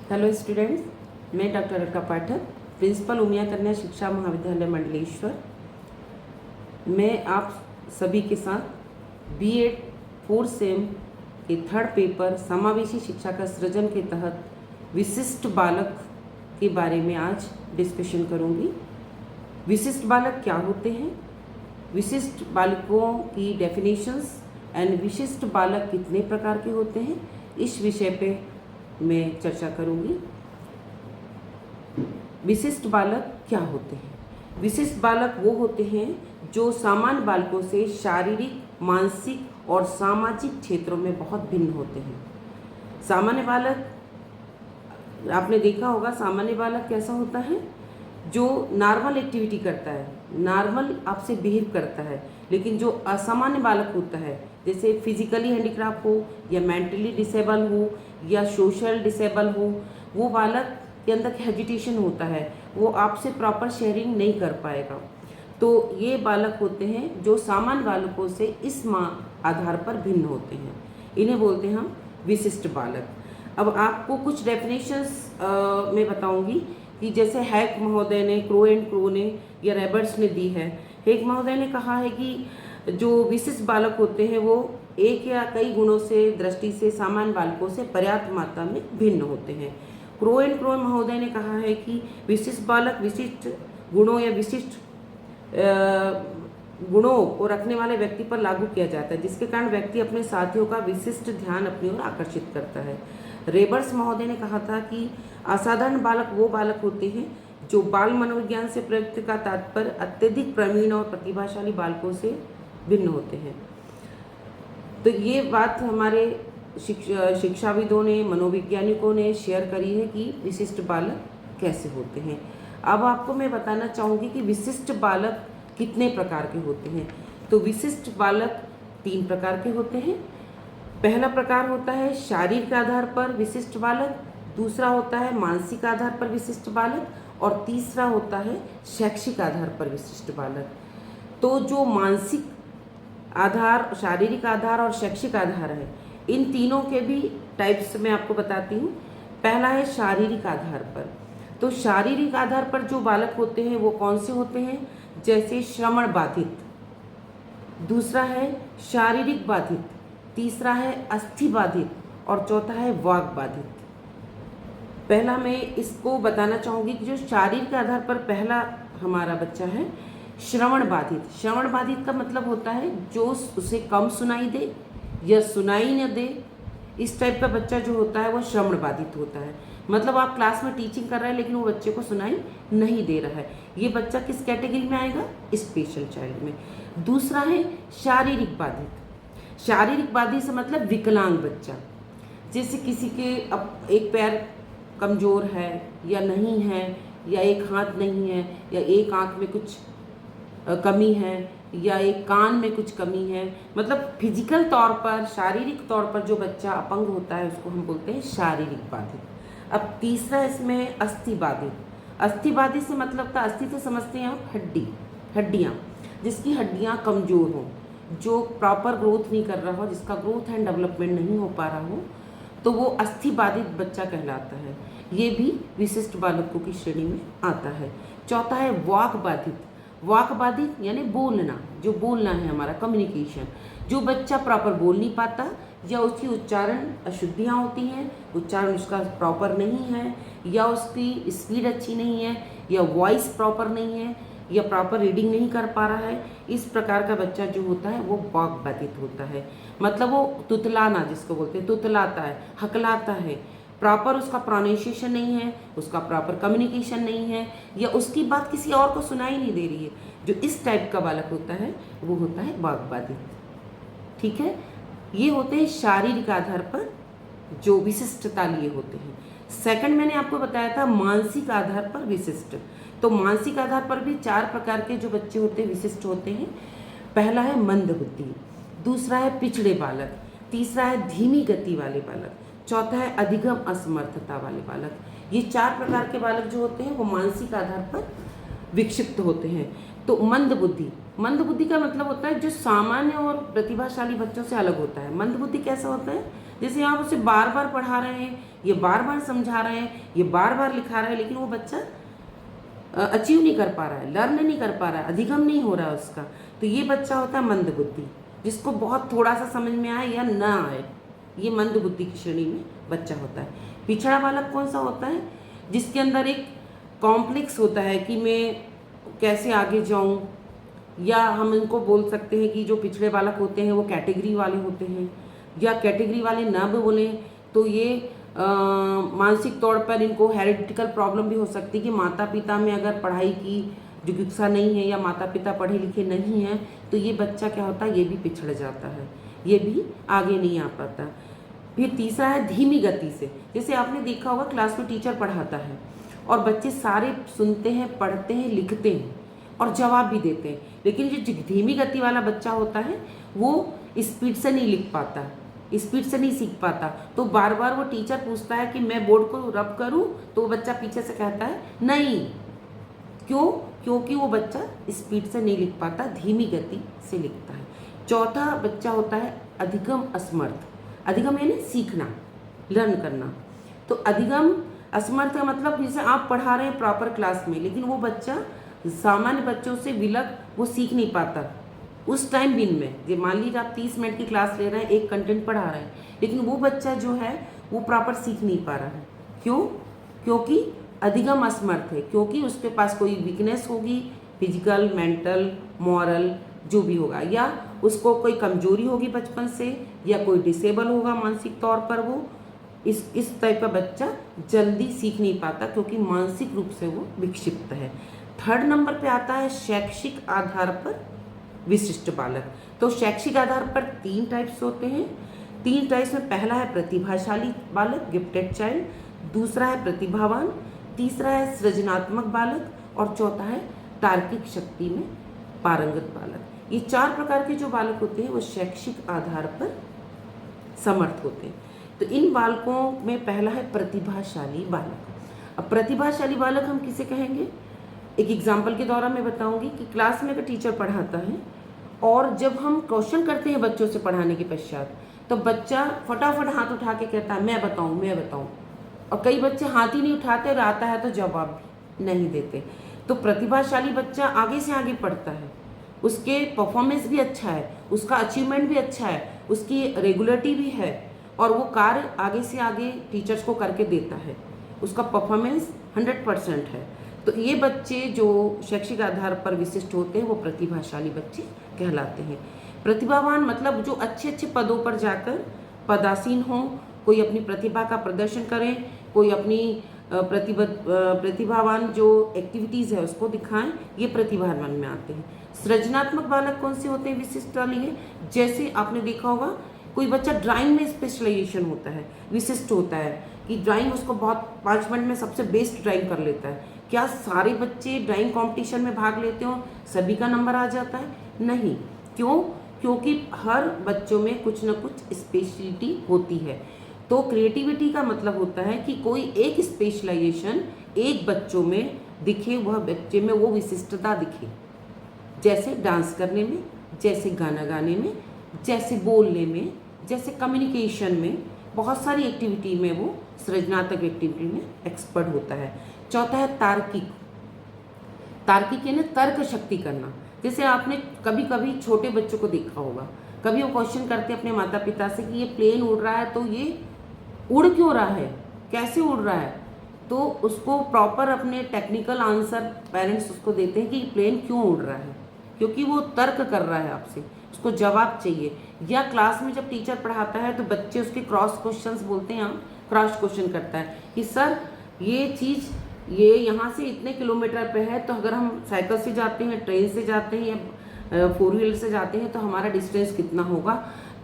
Hello students, मैं doctor अर्का पाठक, principal Umiya कन्या शिक्षा महाविद्यालय मंडलेश्वर। मैं आप सभी के साथ बीएड 4 सेम के थर्ड पेपर समावेशी शिक्षा का सृजन के तहत विशिष्ट बालक के बारे में आज डिस्कशन करूंगी। विशिष्ट बालक क्या होते हैं, विशिष्ट बालकों की डेफिनेशंस एंड विशिष्ट बालक कितने प्रकार के होते हैं, इस विषय पे मैं चर्चा करूंगी। विशिष्ट बालक क्या होते हैं? विशिष्ट बालक वो होते हैं जो सामान्य बालकों से शारीरिक, मानसिक और सामाजिक क्षेत्रों में बहुत भिन्न होते हैं। सामान्य बालक, आपने देखा होगा सामान्य बालक कैसा होता है, जो नॉर्मल एक्टिविटी करता है, नॉर्मल आपसे बिहेव करता है। लेकिन जो असामान्य बालक होता है, जैसे फिजिकली हैंडीक्राफ्ट हो या मेंटली डिसेबल हो या सोशल डिसेबल हो, वो बालक के अंदर हेजिटेशन होता है, वो आपसे प्रॉपर शेयरिंग नहीं कर पाएगा। तो ये बालक होते हैं जो सामान्य बालकों से इस आधार पर भिन्न होते हैं, इन्हें बोलते हैं हम विशिष्ट बालक। अब आपको कुछ डेफिनेशंस मैं बताऊंगी कि जैसे हैक महोदय ने, क्रो एंड क्रो ने या रॉबर्ट्स ने दी है। हैक महोदय ने कहा है कि जो विशिष्ट बालक होते हैं वो एक या कई गुणों से दृष्टि से सामान्य बालकों से पर्याप्त मात्रा में भिन्न होते हैं। क्रो एंड क्रो महोदय ने कहा है कि विशिष्ट बालक विशिष्ट गुणों या विशिष्ट गुणों को रखने वाले व्यक्ति पर लागू किया जाता है, जिसके कारण व्यक्ति अपने साथियों का विशिष्ट ध्यान अपनी ओर आकर्षित करता है। रेबर्स महोदय ने कहा था कि असाधारण बालक वो बालक होते हैं जो बाल मनोविज्ञान से प्रयुक्त का तात्पर्य अत्यधिक प्रवीण और प्रतिभाशाली बालकों से भिन्न होते हैं। तो ये बात हमारे शिक्षाविदों ने, मनोवैज्ञानिकों ने शेयर करी है कि विशिष्ट बालक कैसे होते हैं। अब आपको मैं बताना चाहूँगी कि विशिष्ट बालक कितने प्रकार के होते हैं। तो विशिष्ट बालक 3 प्रकार के होते हैं। पहला प्रकार होता है शारीरिक आधार पर विशिष्ट बालक, दूसरा होता है मानसिक आधार पर विशिष्ट बालक और तीसरा होता है शैक्षिक आधार पर विशिष्ट बालक। तो जो मानसिक आधार, शारीरिक आधार और शैक्षिक आधार है, इन तीनों के भी टाइप्स मैं आपको बताती हूँ। पहला है शारीरिक आधार पर। तो शारीरिक आधार पर जो बालक होते हैं वो कौन से होते हैं, जैसे श्रवण बाधित, दूसरा है शारीरिक बाधित, तीसरा है अस्थि बाधित और चौथा है वाक बाधित। पहला मैं इसको बताना चाहूँगी कि जो शारीरिक आधार पर पहला हमारा बच्चा है श्रवण बाधित। श्रवण बाधित का मतलब होता है जो उसे कम सुनाई दे या सुनाई न दे, इस टाइप का बच्चा जो होता है वो श्रवण बाधित होता है। मतलब आप क्लास में टीचिंग कर रहे हैं लेकिन वो बच्चे को सुनाई नहीं दे रहा है, ये बच्चा किस कैटेगरी में आएगा, स्पेशल चाइल्ड में। दूसरा है शारीरिक बाधित। शारीरिक बाधित से मतलब विकलांग बच्चा, जैसे किसी के अब एक पैर कमज़ोर है या नहीं है, या एक हाथ नहीं है, या एक आँख में कुछ कमी है, या एक कान में कुछ कमी है, मतलब फिजिकल तौर पर, शारीरिक तौर पर जो बच्चा अपंग होता है उसको हम बोलते हैं शारीरिक बाधित। अब तीसरा इसमें अस्थि बाधित। अस्थि बाधित से मतलब था, अस्थि से समझते हैं आप हड्डियाँ, जिसकी हड्डियाँ कमज़ोर हों, जो प्रॉपर ग्रोथ नहीं कर रहा हो, जिसका ग्रोथ एंड डेवलपमेंट नहीं हो पा रहा हो, तो वो अस्थि बाधित बच्चा कहलाता है। ये भी विशिष्ट बालकों की श्रेणी में आता है। चौथा है वाक बाधित। वाक बाधित यानी बोलना, जो बोलना है हमारा कम्युनिकेशन, जो बच्चा प्रॉपर बोल नहीं पाता या उसकी उच्चारण अशुद्धियाँ होती हैं, उच्चारण उसका प्रॉपर नहीं है, या उसकी स्पीड अच्छी नहीं है, या वॉइस प्रॉपर नहीं है, या प्रॉपर रीडिंग नहीं कर पा रहा है, इस प्रकार का बच्चा जो होता है वो वाक बाधित होता है। मतलब वो तुतलाना जिसको बोलते हैं, तुतलाता है, हकलाता है, प्रॉपर उसका प्रोनाउंसिएशन नहीं है, उसका प्रॉपर कम्युनिकेशन नहीं है, या उसकी बात किसी और को सुनाई नहीं दे रही है, जो इस टाइप का बालक होता है वो होता है वाक बाधित। ठीक है, ये होते हैं शारीरिक आधार पर जो विशिष्टता लिए होते हैं। सेकंड मैंने आपको बताया था मानसिक आधार पर विशिष्ट। तो मानसिक आधार पर भी 4 प्रकार के जो बच्चे होते हैं विशिष्ट होते हैं। पहला है मंद बुद्धि, दूसरा है पिछड़े बालक, तीसरा है धीमी गति वाले बालक, चौथा है अधिगम असमर्थता वाले बालक। ये 4 प्रकार के बालक जो होते हैं वो मानसिक आधार पर विक्षिप्त होते हैं। तो मंद बुद्धि का मतलब होता है जो सामान्य और प्रतिभाशाली बच्चों से अलग होता है। मंद बुद्धि कैसा होता है, जैसे आप उसे बार बार पढ़ा रहे हैं, ये बार बार समझा रहे हैं, ये बार बार लिखा रहे हैं, लेकिन वो बच्चा अचीव नहीं कर पा रहा है, लर्न नहीं कर पा रहा है, अधिगम नहीं हो रहा है उसका। तो ये बच्चा होता है मंद बुद्धि, जिसको बहुत थोड़ा सा समझ में आए या ना आए, ये मंद बुद्धि की श्रेणी में बच्चा होता है। पिछड़ा बालक कौन सा होता है, जिसके अंदर एक कॉम्प्लेक्स होता है कि मैं कैसे आगे जाऊं, या हम इनको बोल सकते हैं कि जो पिछड़े बालक होते हैं वो कैटेगरी वाले होते हैं, या कैटेगरी वाले ना भी बोलें तो ये मानसिक तौर पर इनको हेरिडिटिकल प्रॉब्लम भी हो सकती है कि माता पिता में अगर पढ़ाई की जिज्ञासा नहीं है या माता पिता पढ़े लिखे नहीं हैं, तो ये बच्चा क्या होता है, ये भी पिछड़ जाता है, ये भी आगे नहीं आ पाता। फिर तीसरा है धीमी गति से। जैसे आपने देखा होगा क्लास में टीचर पढ़ाता है और बच्चे सारे सुनते हैं, पढ़ते हैं, लिखते हैं और जवाब भी देते हैं, लेकिन जो धीमी गति वाला बच्चा होता है वो स्पीड से नहीं लिख पाता, स्पीड से नहीं सीख पाता। तो बार बार वो टीचर पूछता है कि मैं बोर्ड को रब करूं, तो वो बच्चा पीछे से कहता है नहीं। क्यों? क्योंकि वो बच्चा स्पीड से नहीं लिख पाता, धीमी गति से लिखता है। चौथा बच्चा होता है अधिगम असमर्थ। अधिगम यानी सीखना, लर्न करना। तो अधिगम असमर्थ का मतलब जैसे आप पढ़ा रहे हैं प्रॉपर क्लास में, लेकिन वो बच्चा सामान्य बच्चों से विलग वो सीख नहीं पाता उस टाइम दिन में। ये मान लीजिए आप 30 मिनट की क्लास ले रहे हैं, एक कंटेंट पढ़ा रहे हैं, लेकिन वो बच्चा जो है वो प्रॉपर सीख नहीं पा रहा है। क्यों? क्योंकि अधिगम असमर्थ है, क्योंकि उसके पास कोई वीकनेस होगी, फिजिकल, मेंटल, मॉरल जो भी होगा, या उसको कोई कमजोरी होगी बचपन से, या कोई डिसेबल होगा मानसिक तौर पर। वो इस टाइप का बच्चा जल्दी सीख नहीं पाता क्योंकि मानसिक रूप से वो विक्षिप्त है। थर्ड नंबर पे आता है शैक्षिक आधार पर विशिष्ट बालक। तो शैक्षिक आधार पर 3 टाइप्स होते हैं। 3 टाइप्स में पहला है प्रतिभाशाली बालक, गिफ्टेड चाइल्ड, दूसरा है प्रतिभावान, तीसरा है सृजनात्मक बालक, और चौथा है तार्किक शक्ति में पारंगत बालक। ये 4 प्रकार के जो बालक होते हैं वो शैक्षिक आधार पर समर्थ होते हैं। तो इन बालकों में पहला है प्रतिभाशाली बालक। अब प्रतिभाशाली बालक हम किसे कहेंगे, एक एग्जाम्पल के द्वारा मैं बताऊंगी कि क्लास में अगर टीचर पढ़ाता है और जब हम क्वेश्चन करते हैं बच्चों से पढ़ाने के पश्चात, तो बच्चा फटाफट हाथ उठा के कहता है मैं बताऊं, और कई बच्चे हाथ ही नहीं उठाते और आता है तो जवाब भी नहीं देते। तो प्रतिभाशाली बच्चा आगे से आगे पढ़ता है, उसके परफॉर्मेंस भी अच्छा है, उसका अचीवमेंट भी अच्छा है, उसकी रेगुलरिटी भी है, और वो कार्य आगे से आगे टीचर्स को करके देता है, उसका परफॉर्मेंस 100% है। तो ये बच्चे जो शैक्षिक आधार पर विशिष्ट होते हैं वो प्रतिभाशाली बच्चे कहलाते हैं। प्रतिभावान मतलब जो अच्छे अच्छे पदों पर जाकर पदासीन हों, कोई अपनी प्रतिभा का प्रदर्शन करें, कोई अपनी प्रतिभावान जो एक्टिविटीज़ है उसको दिखाएं, ये प्रतिभावान में आते हैं। सृजनात्मक बालक कौन से होते हैं विशिष्ट वाली है, जैसे आपने देखा होगा कोई बच्चा ड्राइंग में स्पेशलाइजेशन होता है, विशिष्ट होता है कि ड्राइंग उसको बहुत 5 मिनट में सबसे बेस्ट ड्राइंग कर लेता है। क्या सारे बच्चे ड्राइंग कंपटीशन में भाग लेते हो, सभी का नंबर आ जाता है? नहीं। क्यों? क्योंकि हर बच्चों में कुछ ना कुछ स्पेशलिटी होती है। तो क्रिएटिविटी का मतलब होता है कि कोई एक स्पेशलाइजेशन एक बच्चों में दिखे, वह बच्चे में वो विशिष्टता दिखे, जैसे डांस करने में, जैसे गाना गाने में, जैसे बोलने में, जैसे कम्युनिकेशन में, बहुत सारी एक्टिविटी में वो सृजनात्मक एक्टिविटी में एक्सपर्ट होता है। चौथा है तार्किक। तार्किक यानी तर्क शक्ति करना। जैसे आपने कभी कभी छोटे बच्चों को देखा होगा, कभी वो क्वेश्चन करते हैं अपने माता पिता से कि ये प्लेन उड़ रहा है तो ये उड़ क्यों रहा है, कैसे उड़ रहा है, तो उसको प्रॉपर अपने टेक्निकल आंसर पेरेंट्स उसको देते हैं कि प्लेन क्यों उड़ रहा है, क्योंकि वो तर्क कर रहा है आपसे, उसको जवाब चाहिए। या क्लास में जब टीचर पढ़ाता है तो बच्चे उसके क्रॉस क्वेश्चंस बोलते हैं, हम क्रॉस क्वेश्चन करता है कि सर ये चीज़ ये यहाँ से इतने किलोमीटर पे है, तो अगर हम साइकिल से जाते हैं, ट्रेन से जाते हैं या 4 व्हीलर से जाते हैं तो हमारा डिस्टेंस कितना होगा,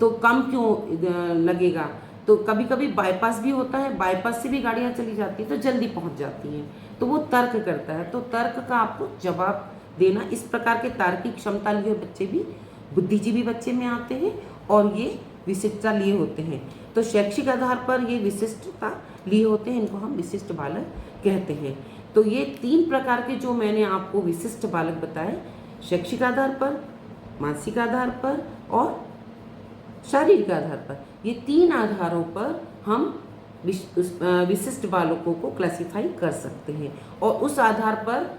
तो कम क्यों लगेगा। तो कभी कभी बाईपास भी होता है, बाईपास से भी गाड़ियाँ चली जाती हैं तो जल्दी पहुँच जाती हैं, तो वो तर्क करता है। तो तर्क का आपको जवाब देना, इस प्रकार के तार्किक क्षमता लिए बच्चे भी बुद्धिजीवी बच्चे में आते हैं और ये विशिष्टता लिए होते हैं। तो शैक्षिक आधार पर ये विशिष्टता लिए होते हैं, इनको हम विशिष्ट बालक कहते हैं। तो ये 3 प्रकार के जो मैंने आपको विशिष्ट बालक बताए, शैक्षिक आधार पर, मानसिक आधार पर और शारीरिक आधार पर। ये 3 आधारों पर हम विशिष्ट बालकों को क्लासिफाई कर सकते हैं और उस आधार पर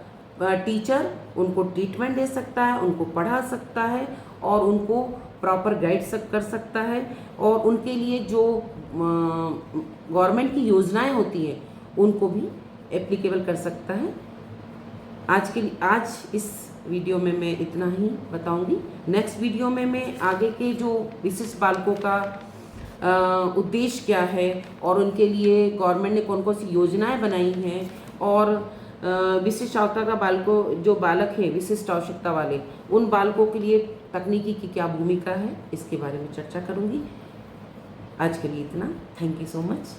टीचर उनको ट्रीटमेंट दे सकता है, उनको पढ़ा सकता है और उनको प्रॉपर गाइड कर सकता है और उनके लिए जो गवर्नमेंट की योजनाएं होती हैं उनको भी एप्लीकेबल कर सकता है। आज इस वीडियो में मैं इतना ही बताऊंगी। नेक्स्ट वीडियो में मैं आगे के जो विशिष्ट बालकों का उद्देश्य क्या है और उनके लिए गवर्नमेंट ने कौन कौन सी योजनाएं बनाई हैं और विशिष्ट आवश्यकता बालकों जो बालक हैं विशिष्ट आवश्यकता वाले, उन बालकों के लिए तकनीकी की क्या भूमिका है, इसके बारे में चर्चा करूंगी। आज के लिए इतना। Thank you so much.